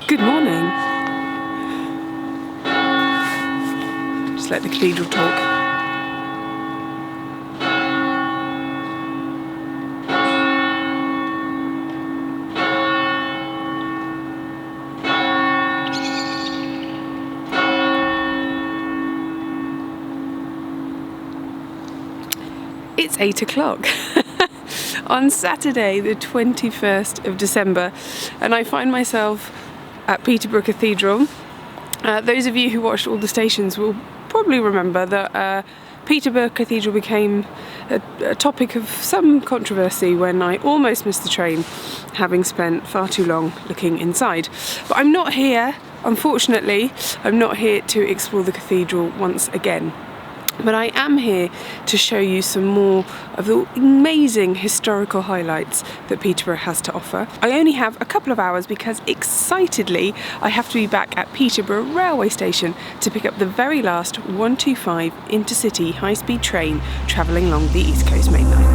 Good morning. Just let the cathedral talk. It's 8 o'clock on Saturday the 21st of December and I find myself at Peterborough Cathedral. Those of you who watched all the stations will probably remember that Peterborough Cathedral became a topic of some controversy when I almost missed the train, having spent far too long looking inside. But I'm not here, unfortunately, I'm not here to explore the cathedral once again. But I am here to show you some more of the amazing historical highlights that Peterborough has to offer. I only have a couple of hours because, excitedly, I have to be back at Peterborough railway station to pick up the very last 125 Intercity High Speed Train travelling along the East Coast Main Line.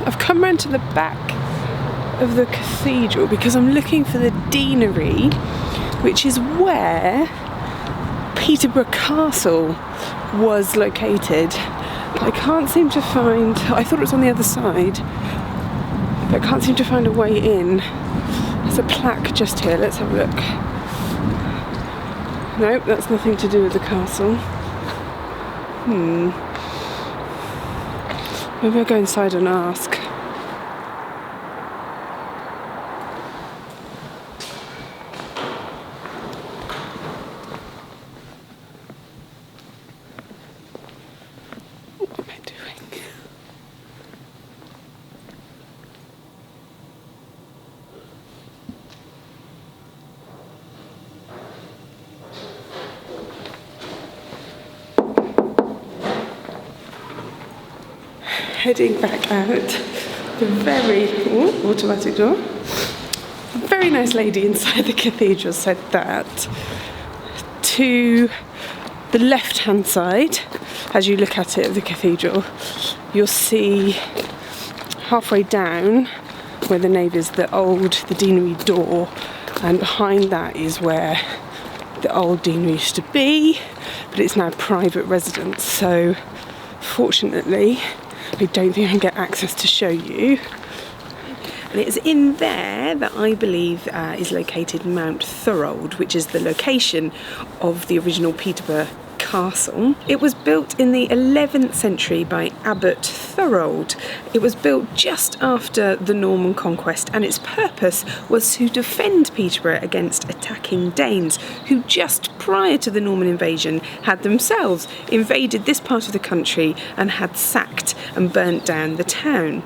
I've come round to the back of the cathedral because I'm looking for the deanery, which is where Peterborough Castle was located. I can't seem to find, I thought it was on the other side, but I can't seem to find a way in. There's a plaque just here, let's have a look. Nope, that's nothing to do with the castle. Maybe I'll go inside and ask. What am I doing? Heading back out, the very automatic door. A very nice lady inside the cathedral said that to the left-hand side, as you look at it of the cathedral, you'll see halfway down where the nave is the deanery door, and behind that is where the old deanery used to be, but it's now private residence. So fortunately, I don't think I can get access to show you. And it's in there that I believe is located Mount Thorold, which is the location of the original Peterborough Castle. It was built in the 11th century by Abbot Thorold. It was built just after the Norman conquest, and its purpose was to defend Peterborough against attacking Danes, who just prior to the Norman invasion had themselves invaded this part of the country and had sacked and burnt down the town.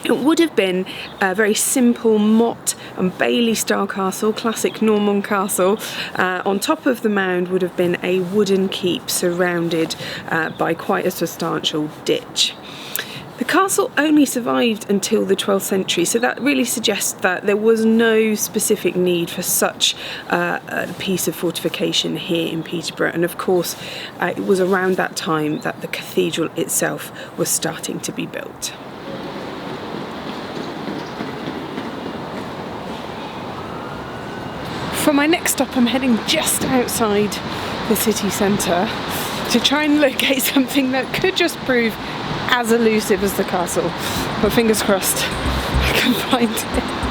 It would have been a very simple motte and bailey style castle, classic Norman castle. On top of the mound would have been a wooden keep surrounded by quite a substantial ditch. The castle only survived until the 12th century, so that really suggests that there was no specific need for such a piece of fortification here in Peterborough. And of course, it was around that time that the cathedral itself was starting to be built. For my next stop, I'm heading just outside the city centre to try and locate something that could just prove as elusive as the castle. But fingers crossed, I can find it.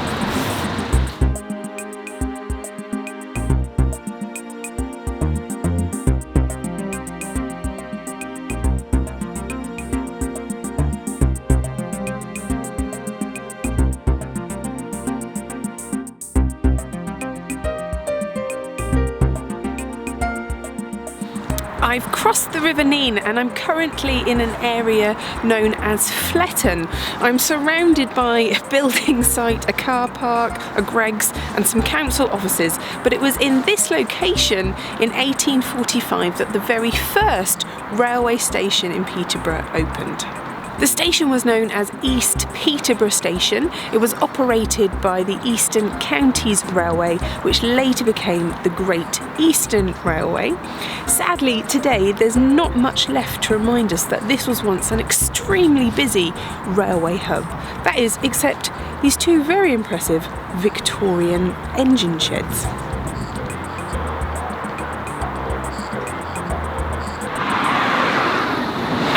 I've crossed the River Nene and I'm currently in an area known as Fletton. I'm surrounded by a building site, a car park, a Greggs and some council offices, but it was in this location in 1845 that the very first railway station in Peterborough opened. The station was known as East Peterborough Station. It was operated by the Eastern Counties Railway, which later became the Great Eastern Railway. Sadly, today there's not much left to remind us that this was once an extremely busy railway hub. That is, except these two very impressive Victorian engine sheds.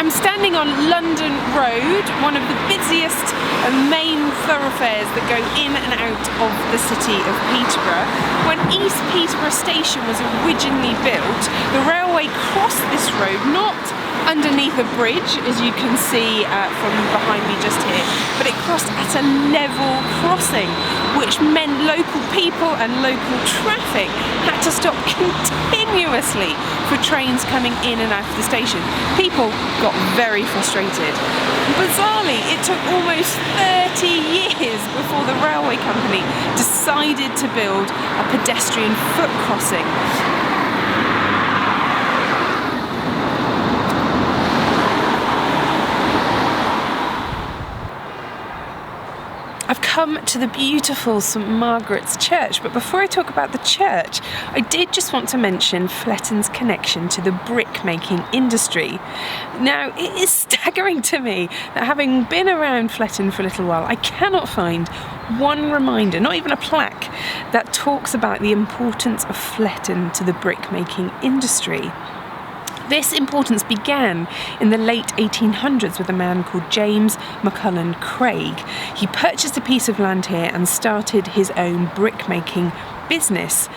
Standing on London Road, one of the busiest and main thoroughfares that go in and out of the city of Peterborough. When East Peterborough Station was originally built, the railway crossed this road not underneath a bridge, as you can see from behind me just here, but it crossed at a level crossing, which meant local people and local traffic had to stop continuously for trains coming in and out of the station. People got very frustrated. Bizarrely, it took almost 30 years before the railway company decided to build a pedestrian foot crossing. I've come to the beautiful St Margaret's Church, but before I talk about the church, I did just want to mention Fletton's connection to the brick-making industry. Now, it is staggering to me that having been around Fletton for a little while, I cannot find one reminder, not even a plaque, that talks about the importance of Fletton to the brick-making industry. This importance began in the late 1800s with a man called James McCullen Craig. He purchased a piece of land here and started his own brick-making business.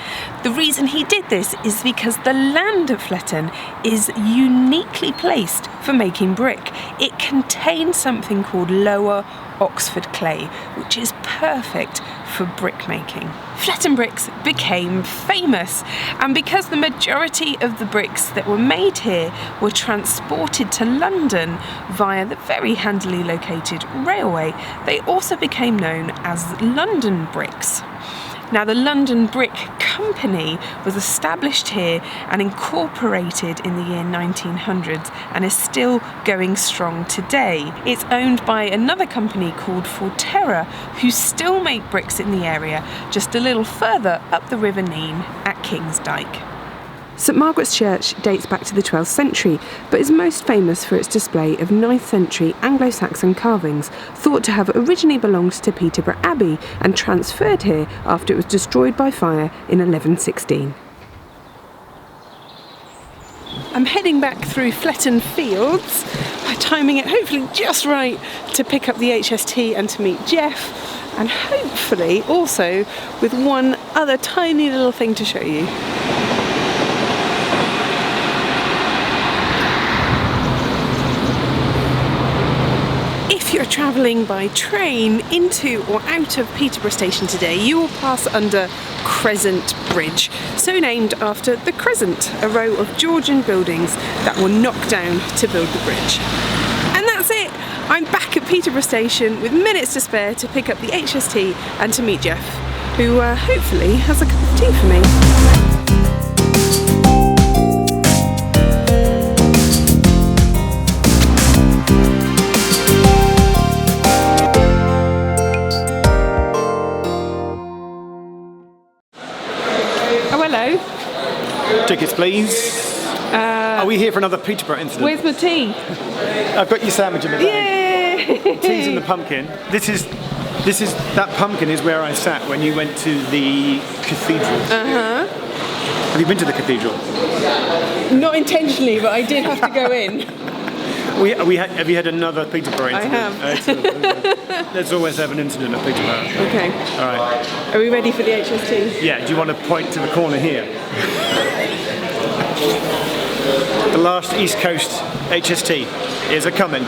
The reason he did this is because the land at Fletton is uniquely placed for making brick. It contains something called Lower Oxford clay, which is perfect for brick making. Fletton bricks became famous, and because the majority of the bricks that were made here were transported to London via the very handily located railway, they also became known as London bricks. Now, the London Brick Company was established here and incorporated in the year 1900 and is still going strong today. It's owned by another company called Forterra, who still make bricks in the area just a little further up the River Nene at Kingsdyke. St Margaret's Church dates back to the 12th century, but is most famous for its display of 9th century Anglo-Saxon carvings, thought to have originally belonged to Peterborough Abbey and transferred here after it was destroyed by fire in 1116. I'm heading back through Fletton Fields, timing it hopefully just right to pick up the HST and to meet Jeff, and hopefully also with one other tiny little thing to show you. If you're travelling by train into or out of Peterborough Station today, you will pass under Crescent Bridge, so named after the Crescent, a row of Georgian buildings that were knocked down to build the bridge. And that's it! I'm back at Peterborough Station with minutes to spare to pick up the HST and to meet Jeff, who hopefully has a cup of tea for me. Tickets, please. Are we here for another Peterborough incident? Where's my tea? I've got your sandwich in the bag. Yay! Tea's in the pumpkin. This is that pumpkin is where I sat when you went to the cathedral. Have you been to the cathedral? Not intentionally, but I did have to go in. Have you had another Peterborough incident? I have. Excellent. Let's always have an incident at Peterborough. Okay. All right. Are we ready for the HST? Yeah. Do you want to point to the corner here? The last East Coast HST is a coming.